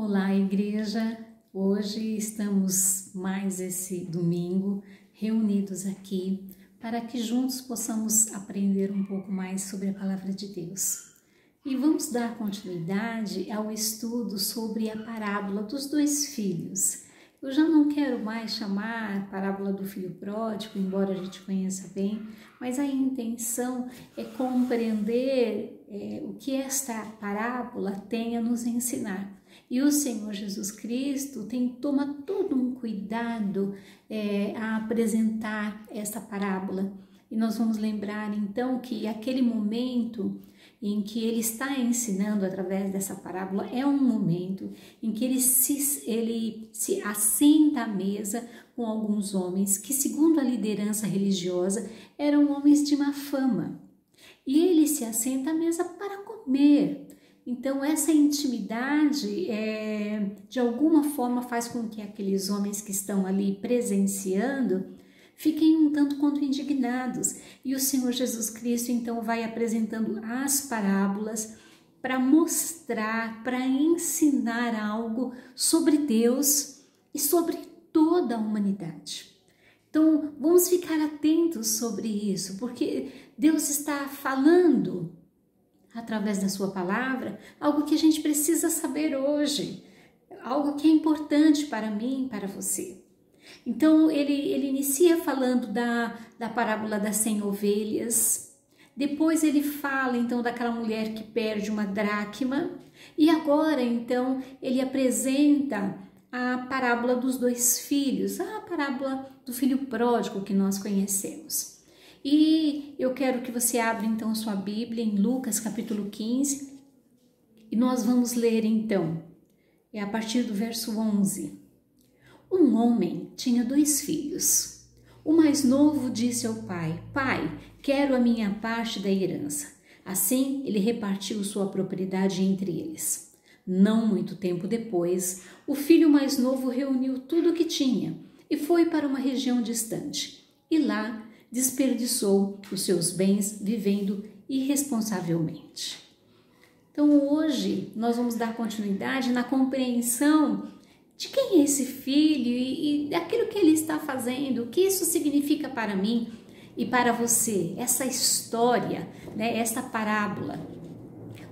Olá, igreja! Hoje estamos mais esse domingo reunidos aqui para que juntos possamos aprender um pouco mais sobre a Palavra de Deus. E vamos dar continuidade ao estudo sobre a parábola dos dois filhos. Eu já não quero mais chamar parábola do filho pródigo, embora a gente conheça bem, mas a intenção é compreender o que esta parábola tem a nos ensinar. E o Senhor Jesus Cristo toma todo um cuidado a apresentar esta parábola. E nós vamos lembrar então que aquele momento em que ele está ensinando através dessa parábola é um momento em que ele se assenta à mesa com alguns homens que, segundo a liderança religiosa, eram homens de má fama. E ele se assenta à mesa para comer. Então essa intimidade de alguma forma faz com que aqueles homens que estão ali presenciando fiquem um tanto quanto indignados. E o Senhor Jesus Cristo então vai apresentando as parábolas para mostrar, para ensinar algo sobre Deus e sobre toda a humanidade. Então vamos ficar atentos sobre isso, porque Deus está falando através da sua palavra algo que a gente precisa saber hoje, algo que é importante para mim e para você. Então ele inicia falando da parábola das 100 ovelhas, depois ele fala então daquela mulher que perde uma dracma, e agora então ele apresenta a parábola dos dois filhos, a parábola do filho pródigo que nós conhecemos. E eu quero que você abra então sua Bíblia em Lucas capítulo 15, e nós vamos ler então, a partir do verso 11. Um homem tinha 2 filhos. O mais novo disse ao pai: Pai, quero a minha parte da herança. Assim, ele repartiu sua propriedade entre eles. Não muito tempo depois, o filho mais novo reuniu tudo o que tinha e foi para uma região distante. E lá desperdiçou os seus bens vivendo irresponsavelmente. Então hoje nós vamos dar continuidade na compreensão de quem é esse filho e daquilo que ele está fazendo, o que isso significa para mim e para você, essa história, essa parábola.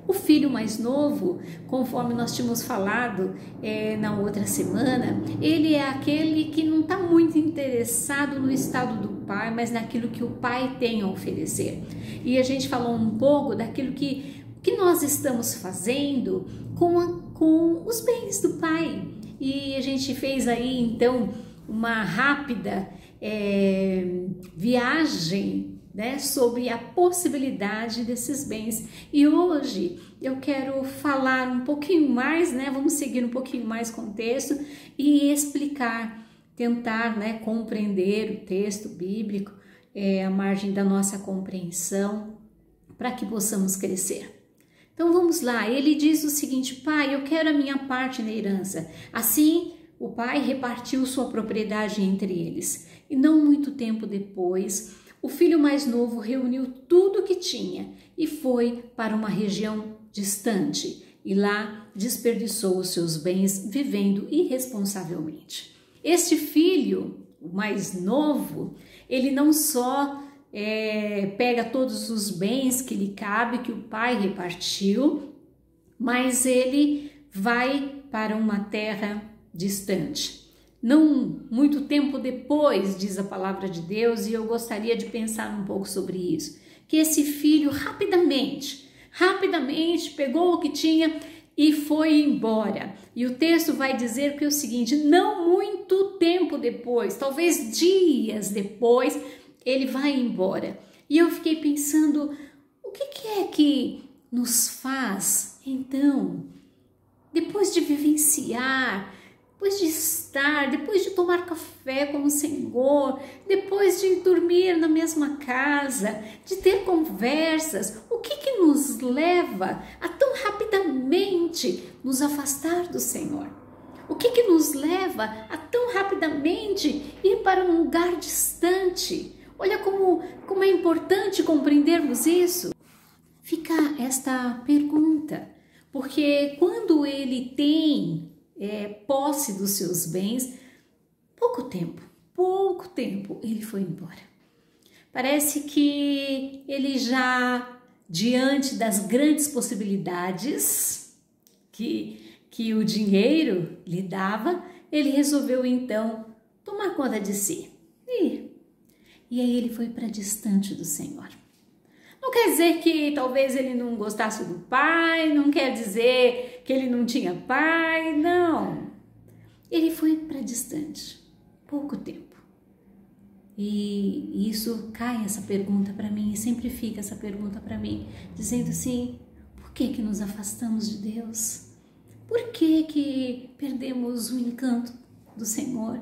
O filho mais novo, conforme nós tínhamos falado na outra semana, ele é aquele que não está muito interessado no estado do pai, mas naquilo que o pai tem a oferecer. E a gente falou um pouco daquilo que nós estamos fazendo com os bens do pai. E a gente fez aí então uma rápida viagem sobre a possibilidade desses bens. E hoje eu quero falar um pouquinho mais, vamos seguir um pouquinho mais com o texto e explicar, tentar compreender o texto bíblico à margem da nossa compreensão, para que possamos crescer. Então vamos lá, ele diz o seguinte: Pai, eu quero a minha parte na herança. Assim, o pai repartiu sua propriedade entre eles. E não muito tempo depois, o filho mais novo reuniu tudo o que tinha e foi para uma região distante. E lá desperdiçou os seus bens vivendo irresponsavelmente. Este filho, o mais novo, ele não só pega todos os bens que lhe cabe, que o pai repartiu, mas ele vai para uma terra distante. Não muito tempo depois, diz a palavra de Deus, e eu gostaria de pensar um pouco sobre isso, que esse filho rapidamente pegou o que tinha e foi embora. E o texto vai dizer que é o seguinte: não muito tempo depois, talvez dias depois, ele vai embora. E eu fiquei pensando, o que é que nos faz, então, depois de vivenciar, depois de estar, depois de tomar café com o Senhor, depois de dormir na mesma casa, de ter conversas, o que nos leva a tão rapidamente nos afastar do Senhor? O que nos leva a tão rapidamente ir para um lugar distante? Olha como é importante compreendermos isso. Fica esta pergunta, porque quando ele tem posse dos seus bens, pouco tempo, ele foi embora. Parece que ele já, diante das grandes possibilidades que o dinheiro lhe dava, ele resolveu então tomar conta de si. E aí ele foi para distante do Senhor. Não quer dizer que talvez ele não gostasse do pai, não quer dizer que ele não tinha pai, não. Ele foi para distante, pouco tempo. E isso cai essa pergunta para mim, e sempre fica essa pergunta para mim, dizendo assim, por que nos afastamos de Deus? Por que perdemos o encanto do Senhor?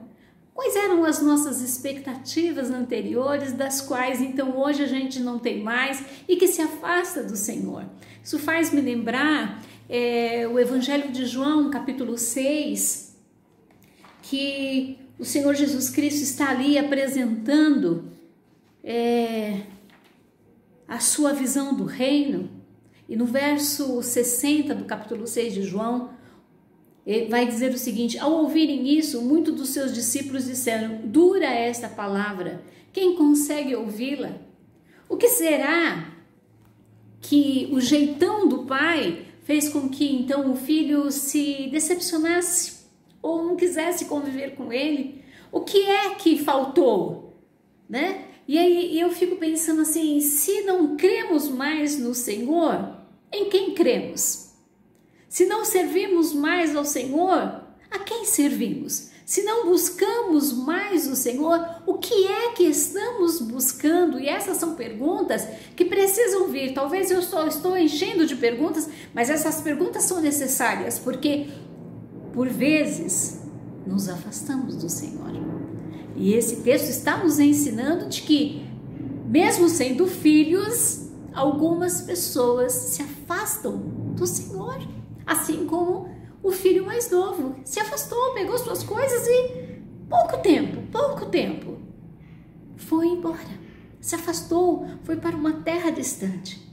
Quais eram as nossas expectativas anteriores, das quais então hoje a gente não tem mais e que se afasta do Senhor? Isso faz me lembrar o Evangelho de João, capítulo 6, que o Senhor Jesus Cristo está ali apresentando a sua visão do reino. E no verso 60 do capítulo 6 de João, ele vai dizer o seguinte: ao ouvirem isso, muitos dos seus discípulos disseram, dura esta palavra, quem consegue ouvi-la? O que será que o jeitão do pai fez com que então o filho se decepcionasse ou não quisesse conviver com ele? O que é que faltou, né? E aí eu fico pensando assim, se não cremos mais no Senhor, em quem cremos? Se não servimos mais ao Senhor, a quem servimos? Se não buscamos mais o Senhor, o que é que estamos buscando? E essas são perguntas que precisam vir. Talvez eu só estou enchendo de perguntas, mas essas perguntas são necessárias, porque por vezes nos afastamos do Senhor. E esse texto está nos ensinando de que, mesmo sendo filhos, algumas pessoas se afastam do Senhor. Assim como o filho mais novo se afastou, pegou suas coisas e pouco tempo, foi embora. Se afastou, foi para uma terra distante.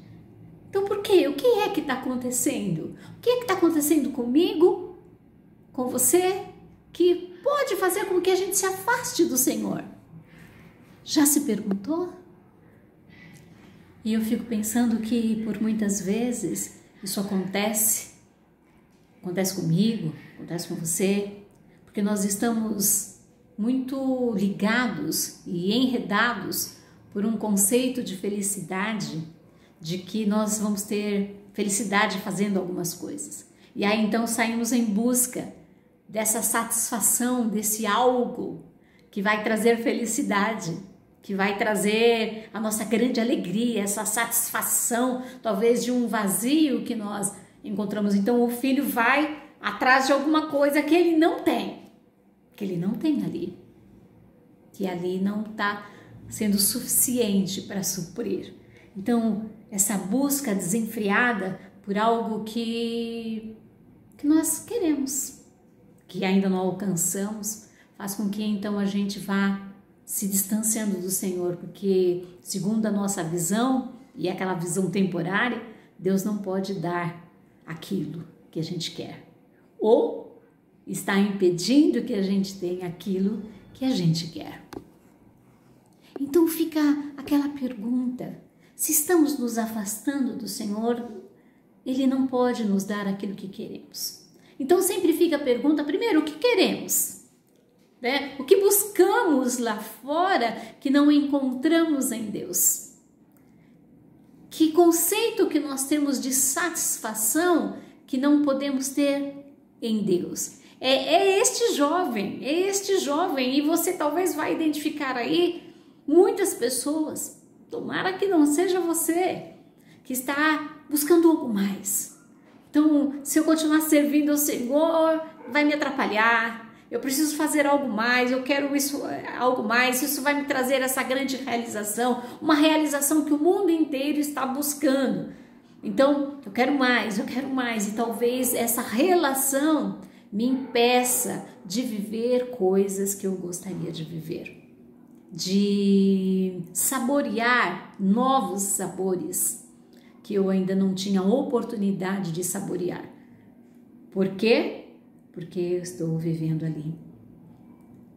Então por quê? O que é que está acontecendo? O que é que está acontecendo comigo, com você, que pode fazer com que a gente se afaste do Senhor? Já se perguntou? E eu fico pensando que por muitas vezes isso acontece comigo, acontece com você, porque nós estamos muito ligados e enredados por um conceito de felicidade, de que nós vamos ter felicidade fazendo algumas coisas. E aí então saímos em busca dessa satisfação, desse algo que vai trazer felicidade, que vai trazer a nossa grande alegria, essa satisfação, talvez de um vazio que nós encontramos. Então o filho vai atrás de alguma coisa que ele não tem ali, que ali não está sendo suficiente para suprir. Então essa busca desenfreada por algo que nós queremos, que ainda não alcançamos, faz com que então a gente vá se distanciando do Senhor, porque segundo a nossa visão, e aquela visão temporária, Deus não pode dar aquilo que a gente quer, ou está impedindo que a gente tenha aquilo que a gente quer. Então fica aquela pergunta, se estamos nos afastando do Senhor, Ele não pode nos dar aquilo que queremos. Então sempre fica a pergunta, primeiro, o que queremos? Né? O que buscamos lá fora que não encontramos em Deus? Que conceito que nós temos de satisfação que não podemos ter em Deus? É este jovem, e você talvez vai identificar aí muitas pessoas, tomara que não seja você, que está buscando algo mais. Então, se eu continuar servindo ao Senhor, vai me atrapalhar. Eu preciso fazer algo mais, eu quero algo mais, isso vai me trazer essa grande realização, uma realização que o mundo inteiro está buscando. Então, eu quero mais, e talvez essa relação me impeça de viver coisas que eu gostaria de viver, de saborear novos sabores que eu ainda não tinha oportunidade de saborear. Por quê? porque eu estou vivendo ali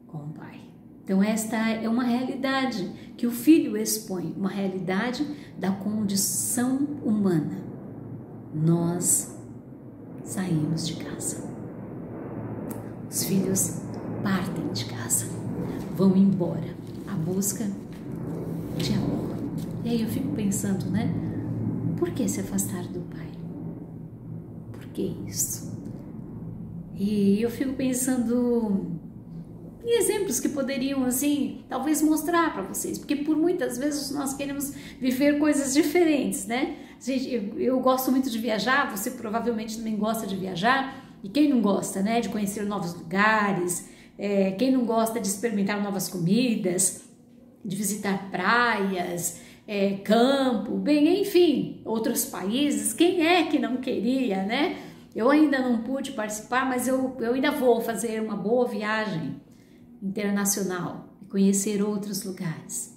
com o Pai. Então esta é uma realidade que o Filho expõe, uma realidade da condição humana. Nós saímos de casa. Os filhos partem de casa, vão embora à busca de amor. E aí eu fico pensando, né? Por que se afastar do Pai? Por que isso? E eu fico pensando em exemplos que poderiam, assim, talvez mostrar para vocês, porque por muitas vezes nós queremos viver coisas diferentes, né? Eu gosto muito de viajar, você provavelmente também gosta de viajar, e quem não gosta, né, de conhecer novos lugares, quem não gosta de experimentar novas comidas, de visitar praias, campo, bem, enfim, outros países, quem é que não queria, né? Eu ainda não pude participar, mas eu ainda vou fazer uma boa viagem internacional e conhecer outros lugares.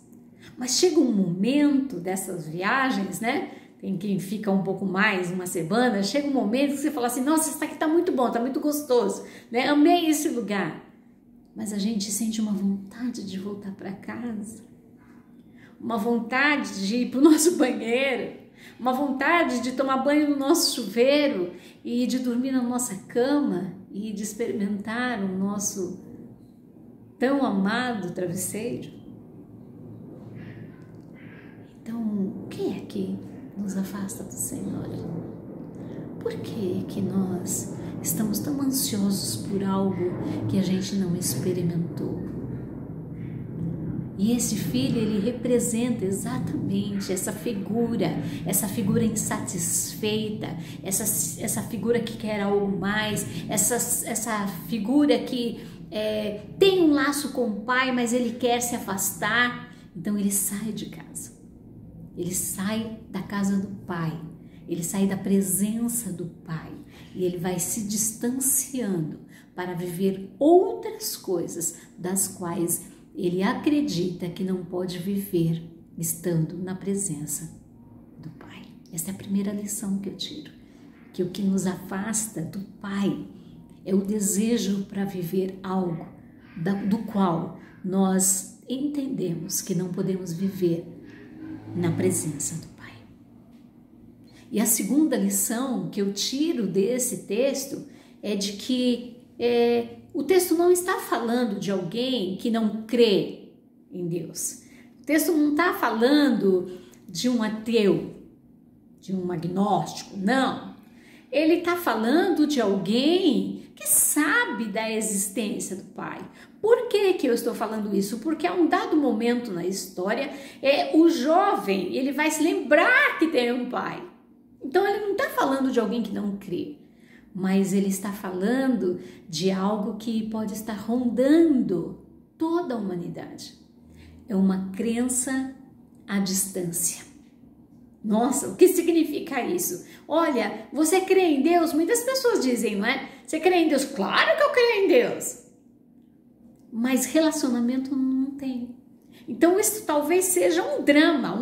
Mas chega um momento dessas viagens, né? Tem quem fica um pouco mais, uma semana, chega um momento que você fala assim, nossa, isso aqui tá muito bom, tá muito gostoso, né? Amei esse lugar. Mas a gente sente uma vontade de voltar para casa, uma vontade de ir para o nosso banheiro, uma vontade de tomar banho no nosso chuveiro e de dormir na nossa cama e de experimentar o nosso tão amado travesseiro. Então, o que é que nos afasta do Senhor? Por que que nós estamos tão ansiosos por algo que a gente não experimentou? E esse filho, ele representa exatamente essa figura insatisfeita, essa figura que quer algo mais, essa figura que tem um laço com o pai, mas ele quer se afastar. Então ele sai de casa, ele sai da casa do pai, ele sai da presença do pai e ele vai se distanciando para viver outras coisas das quais ele acredita que não pode viver estando na presença do Pai. Essa é a primeira lição que eu tiro, que o que nos afasta do Pai é o desejo para viver algo do qual nós entendemos que não podemos viver na presença do Pai. E a segunda lição que eu tiro desse texto é de que o texto não está falando de alguém que não crê em Deus. O texto não está falando de um ateu, de um agnóstico, não. Ele está falando de alguém que sabe da existência do Pai. Por que que eu estou falando isso? Porque a um dado momento na história, o jovem, ele vai se lembrar que tem um Pai. Então ele não está falando de alguém que não crê, mas ele está falando de algo que pode estar rondando toda a humanidade. É uma crença à distância. Nossa, o que significa isso? Olha, você crê em Deus? Muitas pessoas dizem, não é? Você crê em Deus? Claro que eu creio em Deus. Mas relacionamento não tem. Então isso talvez seja um drama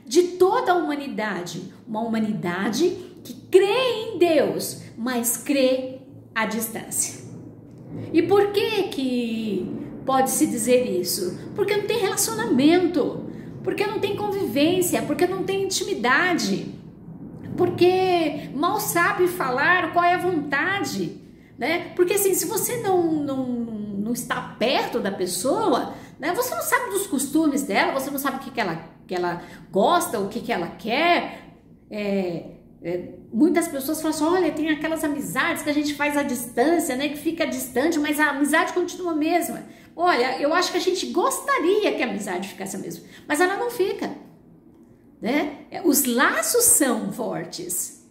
de toda a humanidade. Uma humanidade que crê em Deus, mas crê à distância. E por que pode-se dizer isso? Porque não tem relacionamento, porque não tem convivência, porque não tem intimidade, porque mal sabe falar qual é a vontade, né? Porque assim, se você não está perto da pessoa, né? Você não sabe dos costumes dela, você não sabe o que ela gosta, o que ela quer. Muitas pessoas falam assim, olha, tem aquelas amizades que a gente faz à distância, né, que fica distante, mas a amizade continua a mesma. Olha, eu acho que a gente gostaria que a amizade ficasse a mesma, mas ela não fica, né? Os laços são fortes,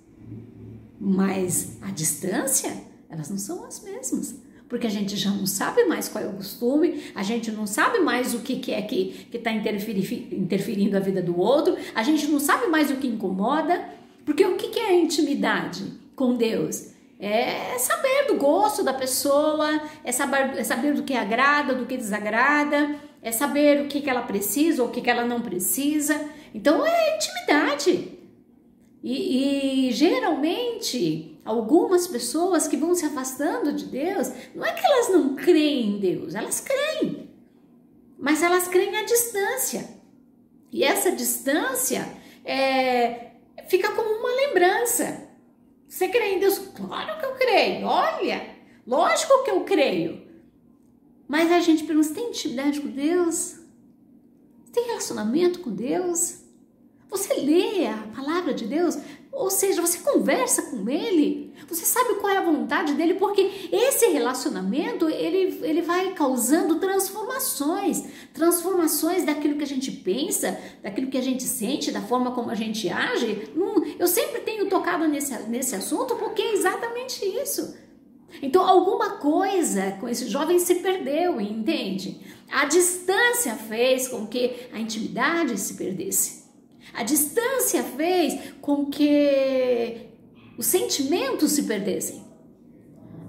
mas a distância, elas não são as mesmas, porque a gente já não sabe mais qual é o costume, a gente não sabe mais o que é que está interferindo a vida do outro, a gente não sabe mais o que incomoda. Porque o que é a intimidade com Deus? É saber do gosto da pessoa, é saber do que agrada, do que desagrada, é saber o que ela precisa ou o que ela não precisa. Então é intimidade. E geralmente algumas pessoas que vão se afastando de Deus, não é que elas não creem em Deus, elas creem, mas elas creem à distância. E essa distância fica como uma lembrança. Você crê em Deus? Claro que eu creio, olha, lógico que eu creio. Mas a gente pergunta, você tem intimidade com Deus? Você tem relacionamento com Deus? Você lê a palavra de Deus? Ou seja, você conversa com Ele? Você sabe qual é a vontade dEle? Porque esse relacionamento, ele vai causando transformações. Transformações daquilo que a gente pensa, daquilo que a gente sente, da forma como a gente age. Eu sempre tenho tocado nesse assunto porque é exatamente isso. Então, alguma coisa com esse jovem se perdeu, entende? A distância fez com que a intimidade se perdesse. A distância fez com que os sentimentos se perdessem.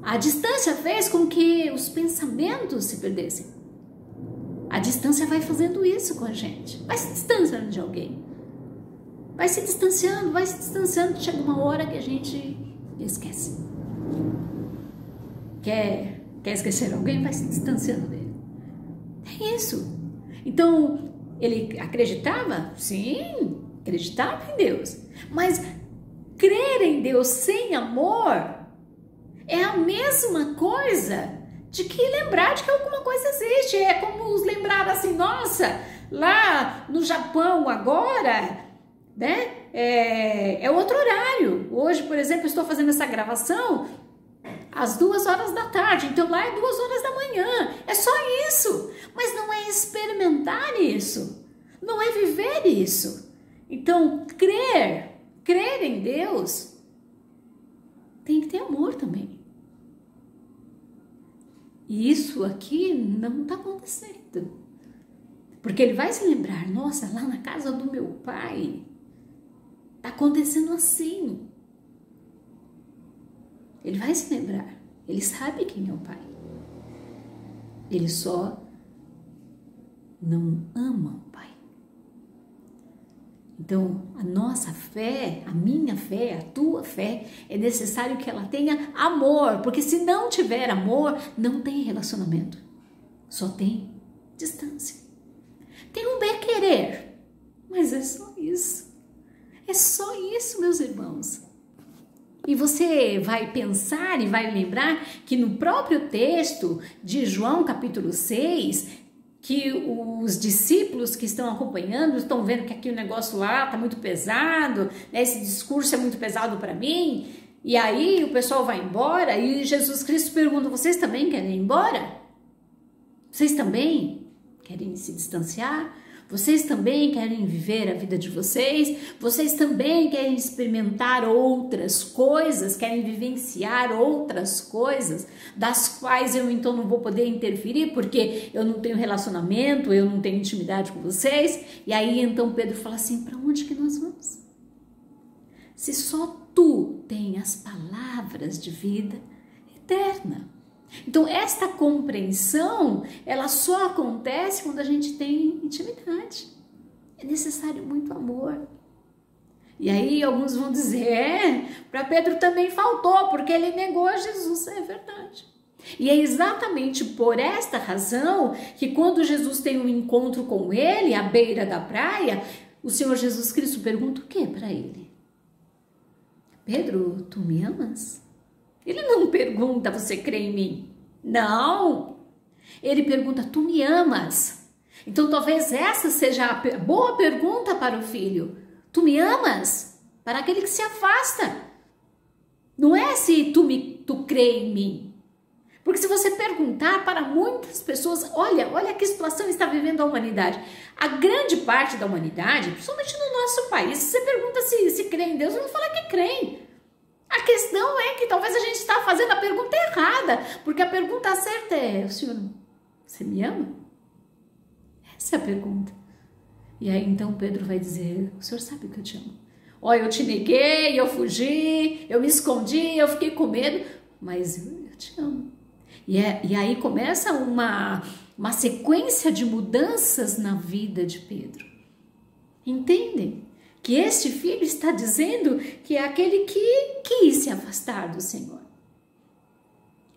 A distância fez com que os pensamentos se perdessem. A distância vai fazendo isso com a gente. Vai se distanciando de alguém. Vai se distanciando. Chega uma hora que a gente esquece. Quer esquecer alguém? Vai se distanciando dele. É isso. Então, ele acreditava? Sim, acreditava em Deus. Mas crer em Deus sem amor é a mesma coisa de que lembrar de que alguma coisa existe. É como os lembrar assim, nossa, lá no Japão agora, né? É outro horário. Hoje, por exemplo, estou fazendo essa gravação às 2 horas da tarde, então lá é 2 horas da manhã, é só isso, mas não é experimentar isso, não é viver isso. Então, crer em Deus, tem que ter amor também. E isso aqui não está acontecendo, porque ele vai se lembrar, nossa, lá na casa do meu pai, está acontecendo assim. Ele vai se lembrar, ele sabe quem é o pai. Ele só não ama o pai. Então, a nossa fé, a minha fé, a tua fé, é necessário que ela tenha amor, porque se não tiver amor, não tem relacionamento, só tem distância. Tem um bem querer, mas é só isso. É só isso, meus irmãos. E você vai pensar e vai lembrar que no próprio texto de João capítulo 6, que os discípulos que estão acompanhando estão vendo que aqui o negócio lá está muito pesado, né? Esse discurso é muito pesado para mim, e aí o pessoal vai embora e Jesus Cristo pergunta, vocês também querem ir embora? Vocês também querem se distanciar? Vocês também querem viver a vida de vocês? Vocês também querem experimentar outras coisas? Querem vivenciar outras coisas das quais eu então não vou poder interferir porque eu não tenho relacionamento, eu não tenho intimidade com vocês? E aí então Pedro fala assim, para onde que nós vamos? Se só tu tem as palavras de vida eterna. Então, esta compreensão, ela só acontece quando a gente tem intimidade. É necessário muito amor. E aí, alguns vão dizer, para Pedro também faltou, porque ele negou a Jesus. É verdade. E é exatamente por esta razão que quando Jesus tem um encontro com ele, à beira da praia, o Senhor Jesus Cristo pergunta o que para ele? Pedro, tu me amas? Ele não pergunta, você crê em mim? Não. Ele pergunta, tu me amas? Então talvez essa seja a boa pergunta para o filho. Tu me amas? Para aquele que se afasta. Não é se tu crê em mim. Porque se você perguntar para muitas pessoas, olha que situação está vivendo a humanidade. A grande parte da humanidade, principalmente no nosso país, se você pergunta se crê em Deus, eu vou falar que creem. A questão é que talvez a gente está fazendo a pergunta errada, porque a pergunta certa é, Senhor, você me ama? Essa é a pergunta. E aí então Pedro vai dizer, o Senhor sabe que eu te amo. Olha, eu te neguei, eu fugi, eu me escondi, eu fiquei com medo, mas eu te amo. E aí começa uma sequência de mudanças na vida de Pedro. Entendem? que este filho está dizendo que é aquele que quis se afastar do Senhor.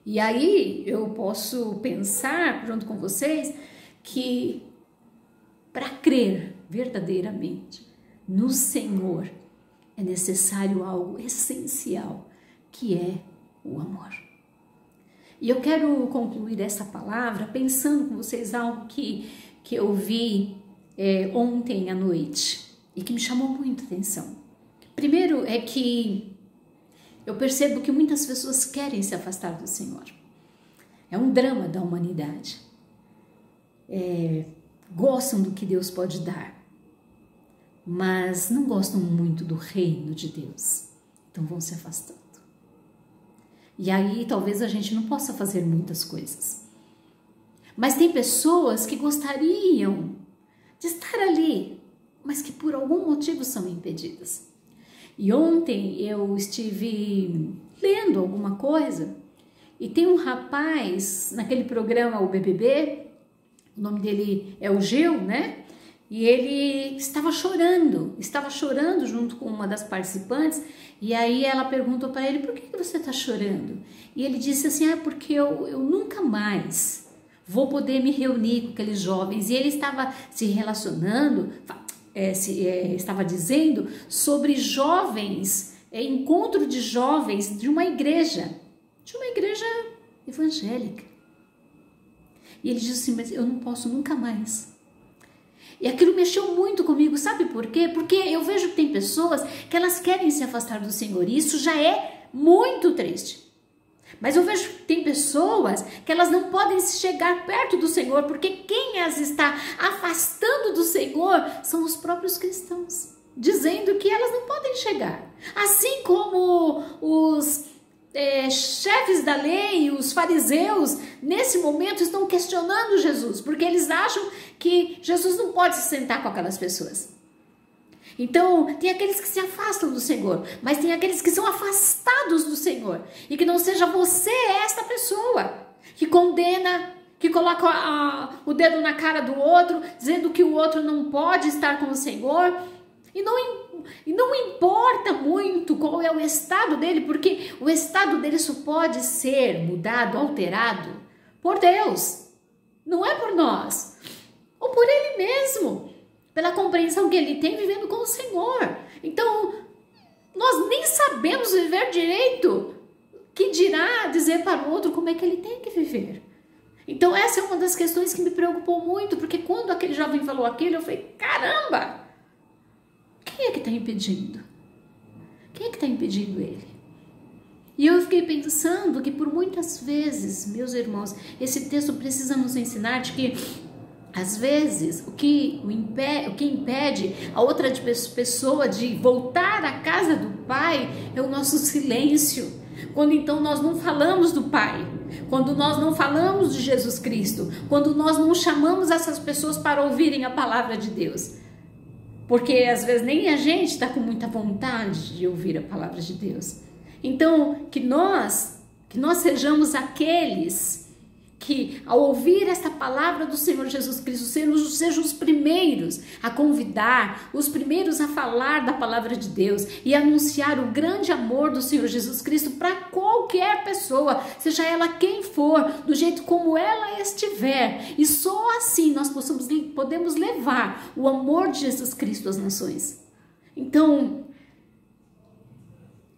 E aí eu posso pensar junto com vocês que para crer verdadeiramente no Senhor é necessário algo essencial, que é o amor. E eu quero concluir essa palavra pensando com vocês algo que eu vi ontem à noite e que me chamou muita atenção. Primeiro é que eu percebo que muitas pessoas querem se afastar do Senhor. É um drama da humanidade. Gostam do que Deus pode dar, mas não gostam muito do reino de Deus. Então vão se afastando. E aí talvez a gente não possa fazer muitas coisas. Mas tem pessoas que gostariam de estar ali, mas que por algum motivo são impedidas. E ontem eu estive lendo alguma coisa e tem um rapaz naquele programa, o BBB, o nome dele é o Gil, né? E ele estava chorando junto com uma das participantes, e aí ela perguntou para ele, por que você está chorando? E ele disse assim, porque eu nunca mais vou poder me reunir com aqueles jovens. E ele estava se relacionando, estava dizendo sobre jovens, encontro de jovens de uma igreja evangélica. E ele disse assim, mas eu não posso nunca mais. E aquilo mexeu muito comigo, sabe por quê? Porque eu vejo que tem pessoas que elas querem se afastar do Senhor, e isso já é muito triste. Mas eu vejo que tem pessoas que elas não podem chegar perto do Senhor, porque quem as está afastando do Senhor são os próprios cristãos, dizendo que elas não podem chegar. Assim como os chefes da lei, os fariseus, nesse momento estão questionando Jesus, porque eles acham que Jesus não pode se sentar com aquelas pessoas. Então, tem aqueles que se afastam do Senhor, mas tem aqueles que são afastados do Senhor, e que não seja você esta pessoa que condena, que coloca o dedo na cara do outro, dizendo que o outro não pode estar com o Senhor, e não importa muito qual é o estado dele, porque o estado dele só pode ser mudado, alterado por Deus, não é por nós, ou por ele mesmo, pela compreensão que ele tem vivendo com o Senhor. Então, nós nem sabemos viver direito, que dirá dizer para o outro como é que ele tem que viver. Então, essa é uma das questões que me preocupou muito, porque quando aquele jovem falou aquilo, eu falei, caramba! Quem é que está impedindo? Quem é que está impedindo ele? E eu fiquei pensando que por muitas vezes, meus irmãos, esse texto precisa nos ensinar de que, às vezes, o que impede a outra pessoa de voltar à casa do Pai é o nosso silêncio. Quando então nós não falamos do Pai, quando nós não falamos de Jesus Cristo, quando nós não chamamos essas pessoas para ouvirem a palavra de Deus. Porque às vezes nem a gente está com muita vontade de ouvir a palavra de Deus. Então, que nós sejamos aqueles que, ao ouvir esta palavra do Senhor Jesus Cristo, sejam os primeiros a convidar, os primeiros a falar da palavra de Deus e anunciar o grande amor do Senhor Jesus Cristo para qualquer pessoa, seja ela quem for, do jeito como ela estiver. E só assim nós podemos levar o amor de Jesus Cristo às nações. Então,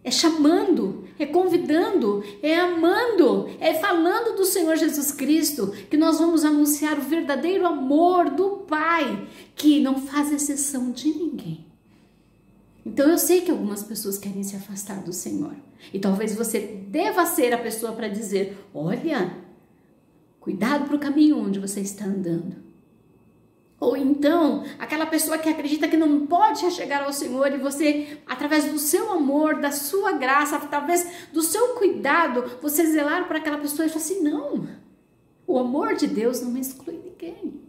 é chamando, é convidando, é amando, é falando do Senhor Jesus Cristo que nós vamos anunciar o verdadeiro amor do Pai, que não faz exceção de ninguém. Então eu sei que algumas pessoas querem se afastar do Senhor, e talvez você deva ser a pessoa para dizer, olha, cuidado para o caminho onde você está andando. Ou então, aquela pessoa que acredita que não pode chegar ao Senhor, e você, através do seu amor, da sua graça, através do seu cuidado, você zelar para aquela pessoa e falar assim, não, o amor de Deus não exclui ninguém.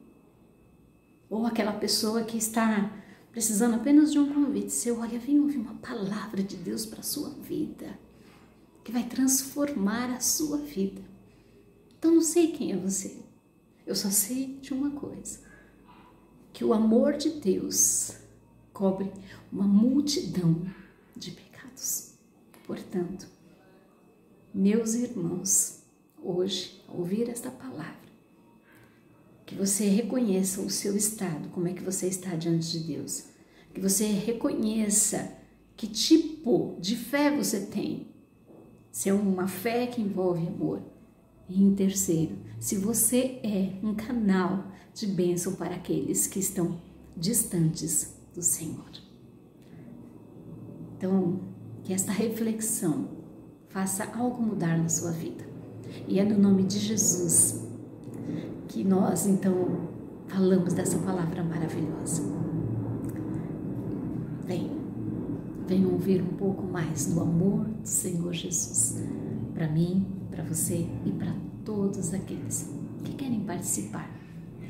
Ou aquela pessoa que está precisando apenas de um convite seu, olha, vem ouvir uma palavra de Deus para a sua vida, que vai transformar a sua vida. Então não sei quem é você, eu só sei de uma coisa, que o amor de Deus cobre uma multidão de pecados. Portanto, meus irmãos, hoje, ao ouvir esta palavra, que você reconheça o seu estado, como é que você está diante de Deus, que você reconheça que tipo de fé você tem, se é uma fé que envolve amor. E em terceiro, se você é um canal de bênção para aqueles que estão distantes do Senhor. Então, que esta reflexão faça algo mudar na sua vida. E é no nome de Jesus que nós, então, falamos dessa palavra maravilhosa. Venham ouvir um pouco mais do amor do Senhor Jesus para mim, para você e para todos aqueles que querem participar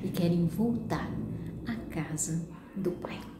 e querem voltar à casa do Pai.